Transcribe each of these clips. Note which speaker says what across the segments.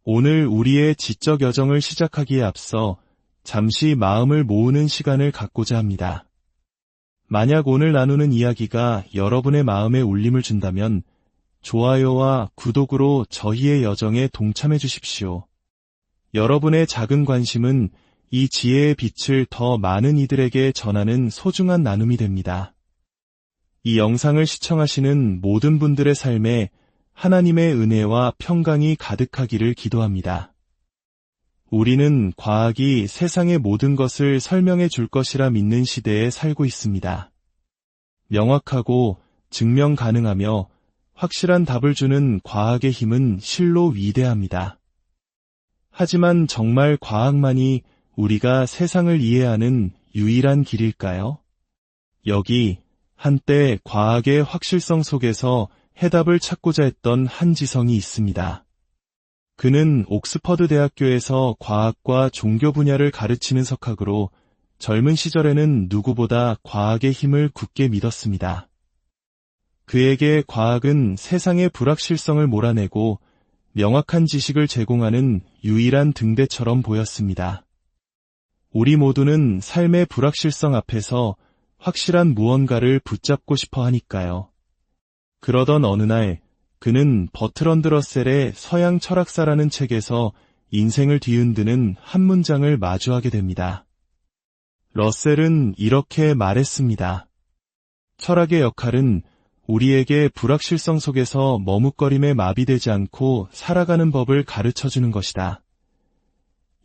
Speaker 1: 오늘 우리의 지적 여정을 시작하기에 앞서 잠시 마음을 모으는 시간을 갖고자 합니다. 만약 오늘 나누는 이야기가 여러분의 마음에 울림을 준다면 좋아요와 구독으로 저희의 여정에 동참해 주십시오. 여러분의 작은 관심은 이 지혜의 빛을 더 많은 이들에게 전하는 소중한 나눔이 됩니다. 이 영상을 시청하시는 모든 분들의 삶에 하나님의 은혜와 평강이 가득하기를 기도합니다. 우리는 과학이 세상의 모든 것을 설명해 줄 것이라 믿는 시대에 살고 있습니다. 명확하고 증명 가능하며 확실한 답을 주는 과학의 힘은 실로 위대합니다. 하지만 정말 과학만이 우리가 세상을 이해하는 유일한 길일까요? 여기 한때 과학의 확실성 속에서 해답을 찾고자 했던 한 지성이 있습니다. 그는 옥스퍼드 대학교에서 과학과 종교 분야를 가르치는 석학으로 젊은 시절에는 누구보다 과학의 힘을 굳게 믿었습니다. 그에게 과학은 세상의 불확실성을 몰아내고 명확한 지식을 제공하는 유일한 등대처럼 보였습니다. 우리 모두는 삶의 불확실성 앞에서 확실한 무언가를 붙잡고 싶어 하니까요. 그러던 어느 날 그는 버트런드 러셀의 서양 철학사라는 책에서 인생을 뒤흔드는 한 문장을 마주하게 됩니다. 러셀은 이렇게 말했습니다. 철학의 역할은 우리에게 불확실성 속에서 머뭇거림에 마비되지 않고 살아가는 법을 가르쳐주는 것이다.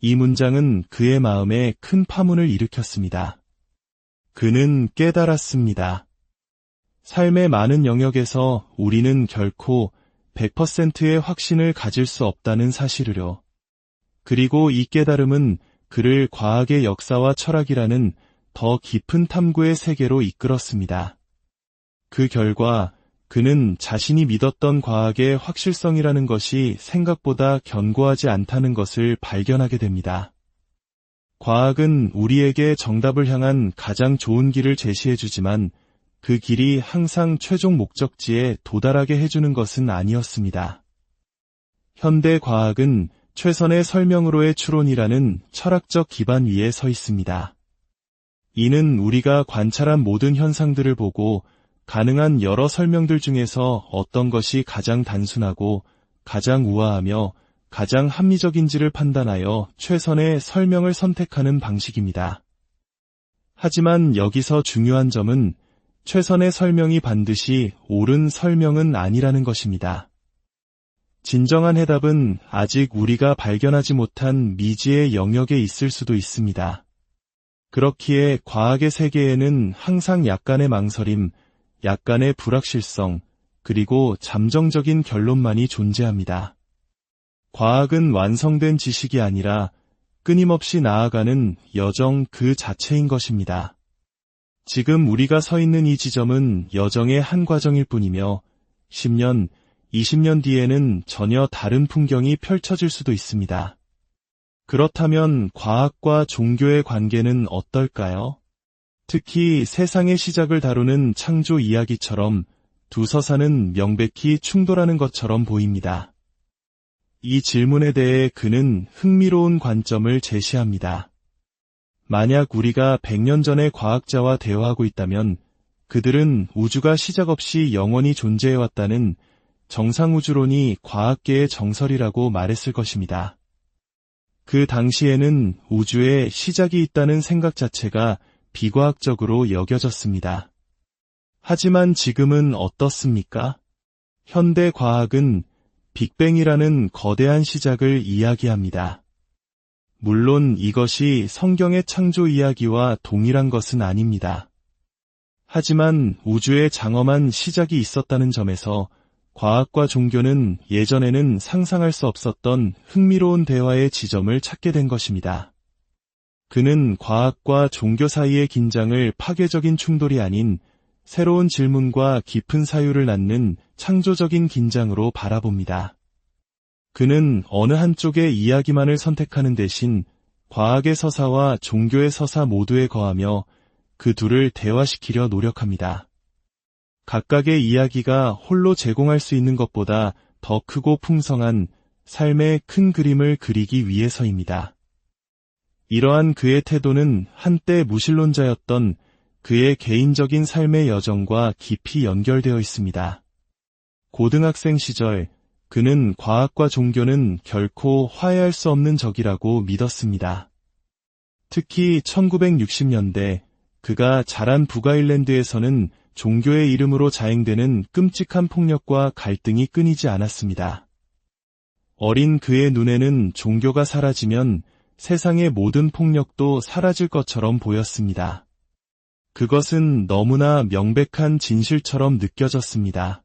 Speaker 1: 이 문장은 그의 마음에 큰 파문을 일으켰습니다. 그는 깨달았습니다. 삶의 많은 영역에서 우리는 결코 100%의 확신을 가질 수 없다는 사실을요. 그리고 이 깨달음은 그를 과학의 역사와 철학이라는 더 깊은 탐구의 세계로 이끌었습니다. 그 결과 그는 자신이 믿었던 과학의 확실성이라는 것이 생각보다 견고하지 않다는 것을 발견하게 됩니다. 과학은 우리에게 정답을 향한 가장 좋은 길을 제시해주지만 그 길이 항상 최종 목적지에 도달하게 해주는 것은 아니었습니다. 현대 과학은 최선의 설명으로의 추론이라는 철학적 기반 위에 서 있습니다. 이는 우리가 관찰한 모든 현상들을 보고 가능한 여러 설명들 중에서 어떤 것이 가장 단순하고 가장 우아하며 가장 합리적인지를 판단하여 최선의 설명을 선택하는 방식입니다. 하지만 여기서 중요한 점은 최선의 설명이 반드시 옳은 설명은 아니라는 것입니다. 진정한 해답은 아직 우리가 발견하지 못한 미지의 영역에 있을 수도 있습니다. 그렇기에 과학의 세계에는 항상 약간의 망설임, 약간의 불확실성, 그리고 잠정적인 결론만이 존재합니다. 과학은 완성된 지식이 아니라 끊임없이 나아가는 여정 그 자체인 것입니다. 지금 우리가 서 있는 이 지점은 여정의 한 과정일 뿐이며 10년, 20년 뒤에는 전혀 다른 풍경이 펼쳐질 수도 있습니다. 그렇다면 과학과 종교의 관계는 어떨까요? 특히 세상의 시작을 다루는 창조 이야기처럼 두 서사는 명백히 충돌하는 것처럼 보입니다. 이 질문에 대해 그는 흥미로운 관점을 제시합니다. 만약 우리가 100년 전의 과학자와 대화하고 있다면 그들은 우주가 시작 없이 영원히 존재해왔다는 정상우주론이 과학계의 정설이라고 말했을 것입니다. 그 당시에는 우주에 시작이 있다는 생각 자체가 비과학적으로 여겨졌습니다. 하지만 지금은 어떻습니까? 현대 과학은 빅뱅이라는 거대한 시작을 이야기합니다. 물론 이것이 성경의 창조 이야기와 동일한 것은 아닙니다. 하지만 우주에 장엄한 시작이 있었다는 점에서 과학과 종교는 예전에는 상상할 수 없었던 흥미로운 대화의 지점을 찾게 된 것입니다. 그는 과학과 종교 사이의 긴장을 파괴적인 충돌이 아닌 새로운 질문과 깊은 사유를 낳는 창조적인 긴장으로 바라봅니다. 그는 어느 한쪽의 이야기만을 선택하는 대신 과학의 서사와 종교의 서사 모두에 거하며 그 둘을 대화시키려 노력합니다. 각각의 이야기가 홀로 제공할 수 있는 것보다 더 크고 풍성한 삶의 큰 그림을 그리기 위해서입니다. 이러한 그의 태도는 한때 무신론자였던 그의 개인적인 삶의 여정과 깊이 연결되어 있습니다. 고등학생 시절 그는 과학과 종교는 결코 화해할 수 없는 적이라고 믿었습니다. 특히 1960년대 그가 자란 북아일랜드에서는 종교의 이름으로 자행되는 끔찍한 폭력과 갈등이 끊이지 않았습니다. 어린 그의 눈에는 종교가 사라지면 세상의 모든 폭력도 사라질 것처럼 보였습니다. 그것은 너무나 명백한 진실처럼 느껴졌습니다.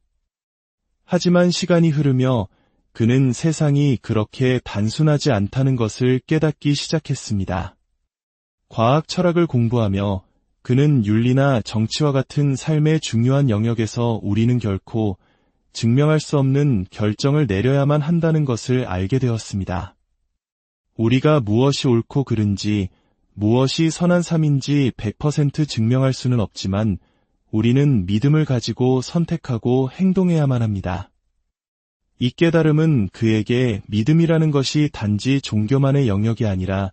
Speaker 1: 하지만 시간이 흐르며 그는 세상이 그렇게 단순하지 않다는 것을 깨닫기 시작했습니다. 과학 철학을 공부하며 그는 윤리나 정치와 같은 삶의 중요한 영역에서 우리는 결코 증명할 수 없는 결정을 내려야만 한다는 것을 알게 되었습니다. 우리가 무엇이 옳고 그른지, 무엇이 선한 삶인지 100% 증명할 수는 없지만 우리는 믿음을 가지고 선택하고 행동해야만 합니다. 이 깨달음은 그에게 믿음이라는 것이 단지 종교만의 영역이 아니라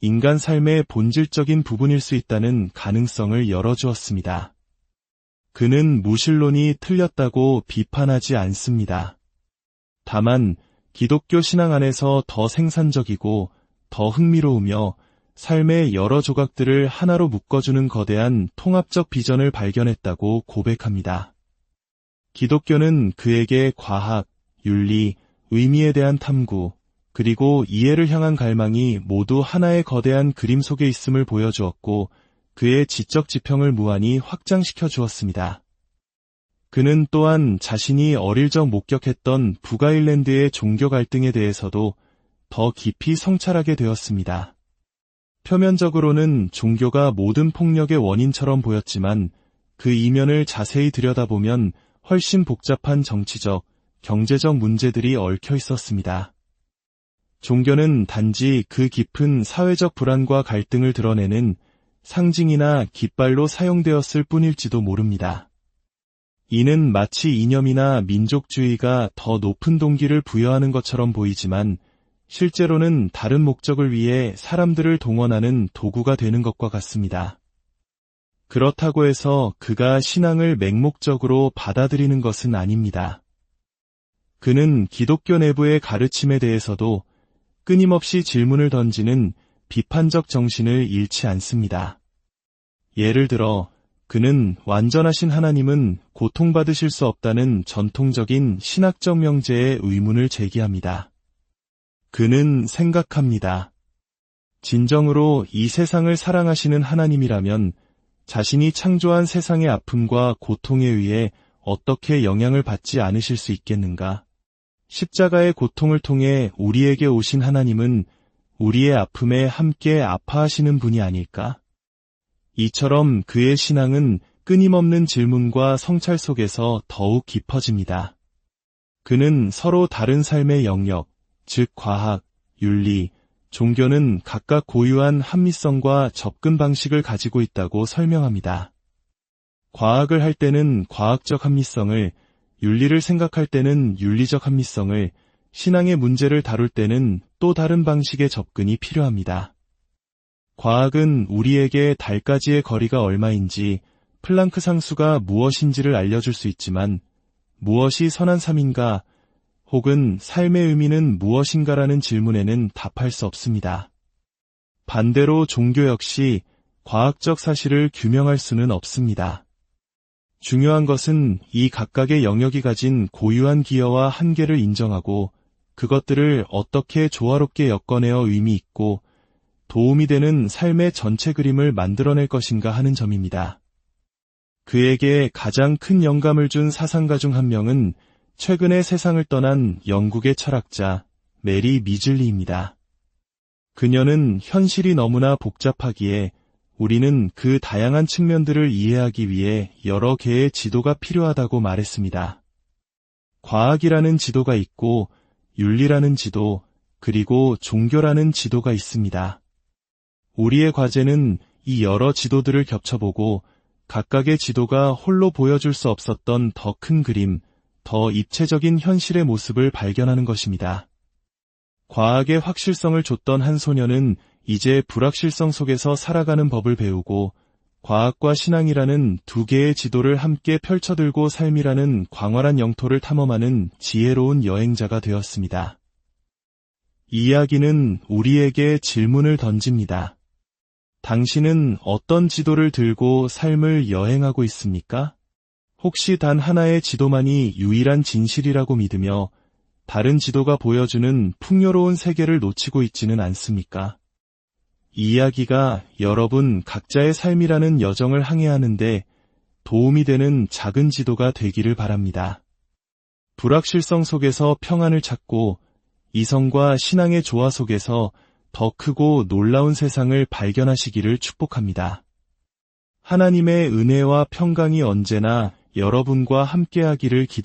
Speaker 1: 인간 삶의 본질적인 부분일 수 있다는 가능성을 열어주었습니다. 그는 무신론이 틀렸다고 비판하지 않습니다. 다만 기독교 신앙 안에서 더 생산적이고 더 흥미로우며 삶의 여러 조각들을 하나로 묶어주는 거대한 통합적 비전을 발견했다고 고백합니다. 기독교는 그에게 과학, 윤리, 의미에 대한 탐구, 그리고 이해를 향한 갈망이 모두 하나의 거대한 그림 속에 있음을 보여주었고 그의 지적 지평을 무한히 확장시켜 주었습니다. 그는 또한 자신이 어릴 적 목격했던 북아일랜드의 종교 갈등에 대해서도 더 깊이 성찰하게 되었습니다. 표면적으로는 종교가 모든 폭력의 원인처럼 보였지만 그 이면을 자세히 들여다보면 훨씬 복잡한 정치적, 경제적 문제들이 얽혀 있었습니다. 종교는 단지 그 깊은 사회적 불안과 갈등을 드러내는 상징이나 깃발로 사용되었을 뿐일지도 모릅니다. 이는 마치 이념이나 민족주의가 더 높은 동기를 부여하는 것처럼 보이지만 실제로는 다른 목적을 위해 사람들을 동원하는 도구가 되는 것과 같습니다. 그렇다고 해서 그가 신앙을 맹목적으로 받아들이는 것은 아닙니다. 그는 기독교 내부의 가르침에 대해서도 끊임없이 질문을 던지는 비판적 정신을 잃지 않습니다. 예를 들어 그는 완전하신 하나님은 고통받으실 수 없다는 전통적인 신학적 명제에 의문을 제기합니다. 그는 생각합니다. 진정으로 이 세상을 사랑하시는 하나님이라면 자신이 창조한 세상의 아픔과 고통에 의해 어떻게 영향을 받지 않으실 수 있겠는가? 십자가의 고통을 통해 우리에게 오신 하나님은 우리의 아픔에 함께 아파하시는 분이 아닐까? 이처럼 그의 신앙은 끊임없는 질문과 성찰 속에서 더욱 깊어집니다. 그는 서로 다른 삶의 영역, 즉 과학, 윤리, 종교는 각각 고유한 합리성과 접근 방식을 가지고 있다고 설명합니다. 과학을 할 때는 과학적 합리성을, 윤리를 생각할 때는 윤리적 합리성을, 신앙의 문제를 다룰 때는 또 다른 방식의 접근이 필요합니다. 과학은 우리에게 달까지의 거리가 얼마인지, 플랑크 상수가 무엇인지를 알려줄 수 있지만 무엇이 선한 삶인가 혹은 삶의 의미는 무엇인가라는 질문에는 답할 수 없습니다. 반대로 종교 역시 과학적 사실을 규명할 수는 없습니다. 중요한 것은 이 각각의 영역이 가진 고유한 기여와 한계를 인정하고 그것들을 어떻게 조화롭게 엮어내어 의미 있고 도움이 되는 삶의 전체 그림을 만들어낼 것인가 하는 점입니다. 그에게 가장 큰 영감을 준 사상가 중 한 명은 최근에 세상을 떠난 영국의 철학자 메리 미즐리입니다. 그녀는 현실이 너무나 복잡하기에 우리는 그 다양한 측면들을 이해하기 위해 여러 개의 지도가 필요하다고 말했습니다. 과학이라는 지도가 있고 윤리라는 지도, 그리고 종교라는 지도가 있습니다. 우리의 과제는 이 여러 지도들을 겹쳐보고 각각의 지도가 홀로 보여줄 수 없었던 더 큰 그림, 더 입체적인 현실의 모습을 발견하는 것입니다. 과학의 확실성을 줬던 한 소녀는 이제 불확실성 속에서 살아가는 법을 배우고 과학과 신앙이라는 두 개의 지도를 함께 펼쳐들고 삶이라는 광활한 영토를 탐험하는 지혜로운 여행자가 되었습니다. 이 이야기는 우리에게 질문을 던집니다. 당신은 어떤 지도를 들고 삶을 여행하고 있습니까? 혹시 단 하나의 지도만이 유일한 진실이라고 믿으며 다른 지도가 보여주는 풍요로운 세계를 놓치고 있지는 않습니까? 이 이야기가 여러분 각자의 삶이라는 여정을 항해하는데 도움이 되는 작은 지도가 되기를 바랍니다. 불확실성 속에서 평안을 찾고 이성과 신앙의 조화 속에서 더 크고 놀라운 세상을 발견하시기를 축복합니다. 하나님의 은혜와 평강이 언제나 여러분과 함께하기를 기도합니다.